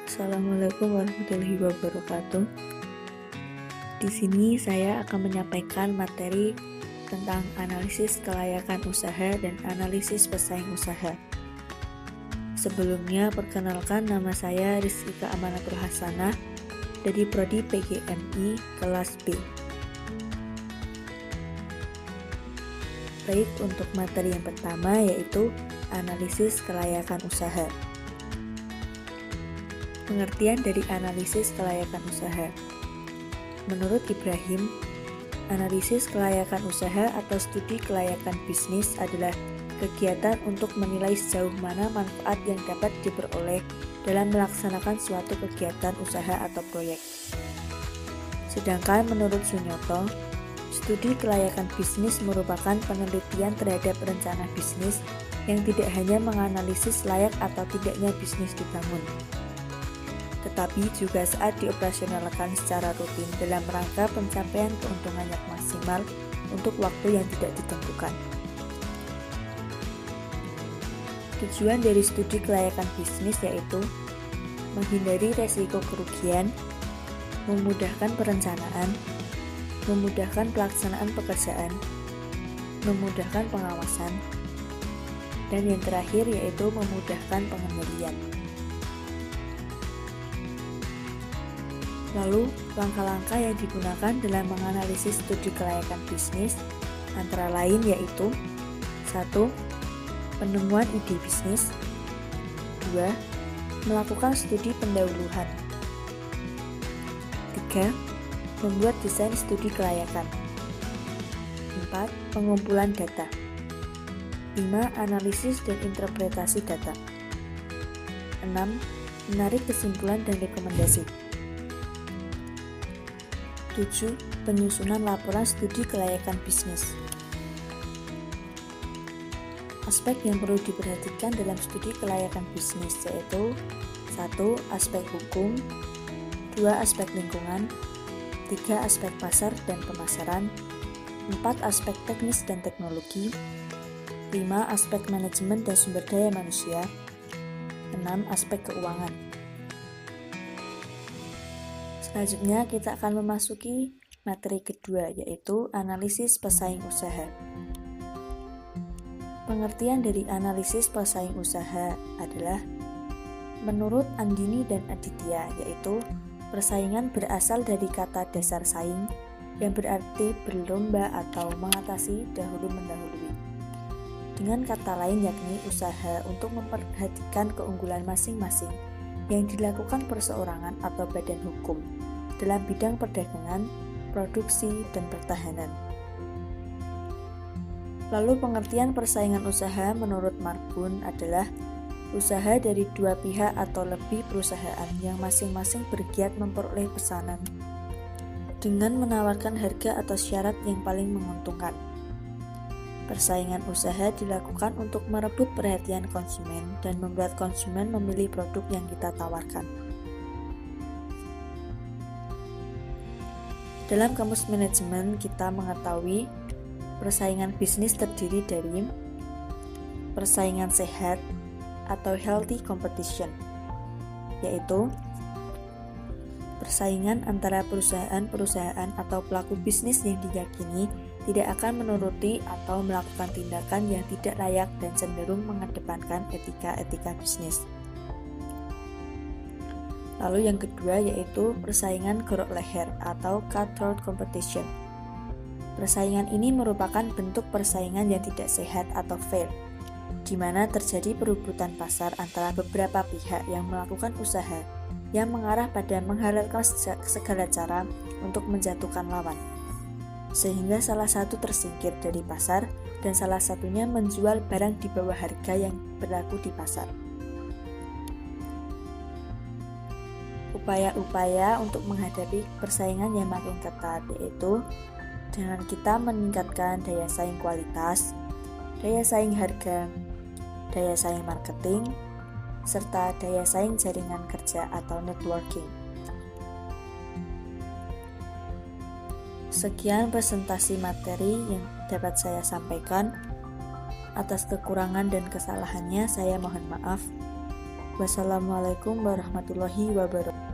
Assalamualaikum warahmatullahi wabarakatuh. Di sini saya akan menyampaikan materi tentang analisis kelayakan usaha dan analisis pesaing usaha. Sebelumnya, perkenalkan, nama saya Rizkika Amanatul Hasanah dari Prodi PGMI kelas B. Baik, untuk materi yang pertama yaitu analisis kelayakan usaha. Pengertian dari analisis kelayakan usaha. Menurut Ibrahim, analisis kelayakan usaha atau studi kelayakan bisnis adalah kegiatan untuk menilai sejauh mana manfaat yang dapat diperoleh dalam melaksanakan suatu kegiatan usaha atau proyek. Sedangkan menurut Sunyoto, studi kelayakan bisnis merupakan penelitian terhadap rencana bisnis yang tidak hanya menganalisis layak atau tidaknya bisnis dibangun, tetapi juga saat dioperasionalkan secara rutin dalam rangka pencapaian keuntungan yang maksimal untuk waktu yang tidak ditentukan. Tujuan dari studi kelayakan bisnis yaitu menghindari resiko kerugian, memudahkan perencanaan, memudahkan pelaksanaan pekerjaan, memudahkan pengawasan, dan yang terakhir yaitu memudahkan pengendalian. Lalu, langkah-langkah yang digunakan dalam menganalisis studi kelayakan bisnis antara lain yaitu 1. Penemuan ide bisnis. 2. Melakukan studi pendahuluan. 3. Membuat desain studi kelayakan. 4. Pengumpulan data. 5. Analisis dan interpretasi data. 6. Menarik kesimpulan dan rekomendasi. 7. Penyusunan laporan studi kelayakan bisnis. Aspek yang perlu diperhatikan dalam studi kelayakan bisnis yaitu 1. Aspek hukum, 2. Aspek lingkungan, 3. Aspek pasar dan pemasaran, 4. Aspek teknis dan teknologi, 5. Aspek manajemen dan sumber daya manusia, 6. Aspek keuangan. Selanjutnya kita akan memasuki materi kedua yaitu analisis pesaing usaha. Pengertian dari analisis pesaing usaha adalah menurut Andini dan Aditya yaitu persaingan berasal dari kata dasar saing yang berarti berlomba atau mengatasi dahulu mendahului. Dengan kata lain yakni usaha untuk memperhatikan keunggulan masing-masing yang dilakukan perseorangan atau badan hukum dalam bidang perdagangan, produksi, dan pertahanan. Lalu pengertian persaingan usaha menurut Marbun adalah usaha dari dua pihak atau lebih perusahaan yang masing-masing bergiat memperoleh pesanan dengan menawarkan harga atau syarat yang paling menguntungkan. Persaingan usaha dilakukan untuk merebut perhatian konsumen dan membuat konsumen memilih produk yang kita tawarkan. Dalam kamus manajemen, kita mengetahui persaingan bisnis terdiri dari persaingan sehat atau healthy competition, yaitu persaingan antara perusahaan-perusahaan atau pelaku bisnis yang diyakini tidak akan menuruti atau melakukan tindakan yang tidak layak dan cenderung mengedepankan etika-etika bisnis. Lalu yang kedua yaitu persaingan gerok leher atau cutthroat competition. Persaingan ini merupakan bentuk persaingan yang tidak sehat atau fair, di mana terjadi perebutan pasar antara beberapa pihak yang melakukan usaha yang mengarah pada menghalalkan segala cara untuk menjatuhkan lawan, sehingga salah satu tersingkir dari pasar dan salah satunya menjual barang di bawah harga yang berlaku di pasar. Upaya-upaya untuk menghadapi persaingan yang makin ketat yaitu dengan kita meningkatkan daya saing kualitas, daya saing harga, daya saing marketing, serta daya saing jaringan kerja atau networking. Sekian presentasi materi yang dapat saya sampaikan. Atas kekurangan dan kesalahannya saya mohon maaf. Wassalamualaikum warahmatullahi wabarakatuh.